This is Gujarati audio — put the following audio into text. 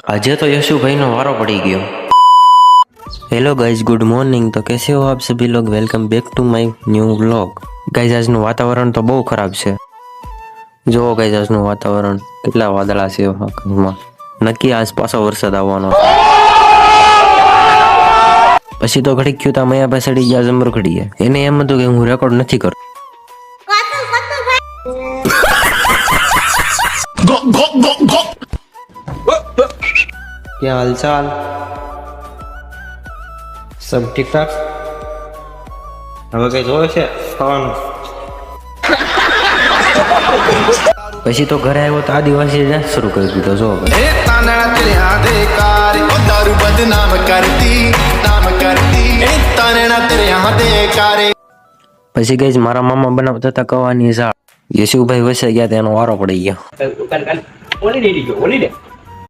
આજે तो यशु भाई नो वारो पड़ी गयो। Hello guys, good morning. तो कैसे हो आप सभी लोग? Welcome back to my new vlog. Guys આજનું વાતાવરણ તો બહુ ખરાબ છે। જો ગાઈઝ આજનું વાતાવરણ કેટલા વાદળા છે આકાશમાં, નક્કી આજ પાછો વરસાદ આવવાનો। પછી તો ઘડીક થયું તા મયા પાસે સડી ગયા જમર ઘડીએ, એને એમ હતું કે હું રેકોર્ડ નથી કરતો। क्या हाल चाल? सब ठीक ठाक? હવે કઈ જોવે છે ખાવાનું? પછી તો ઘરે આવ્યો તો આદિવાસી ડાન્સ શરૂ કરી દીધો। જો પછી ગઈ મારા મામા બનાવતા હતા કવાની ઝાડ। યશુભાઈ વસે ગયા, તેનો વારો પડી ગયો।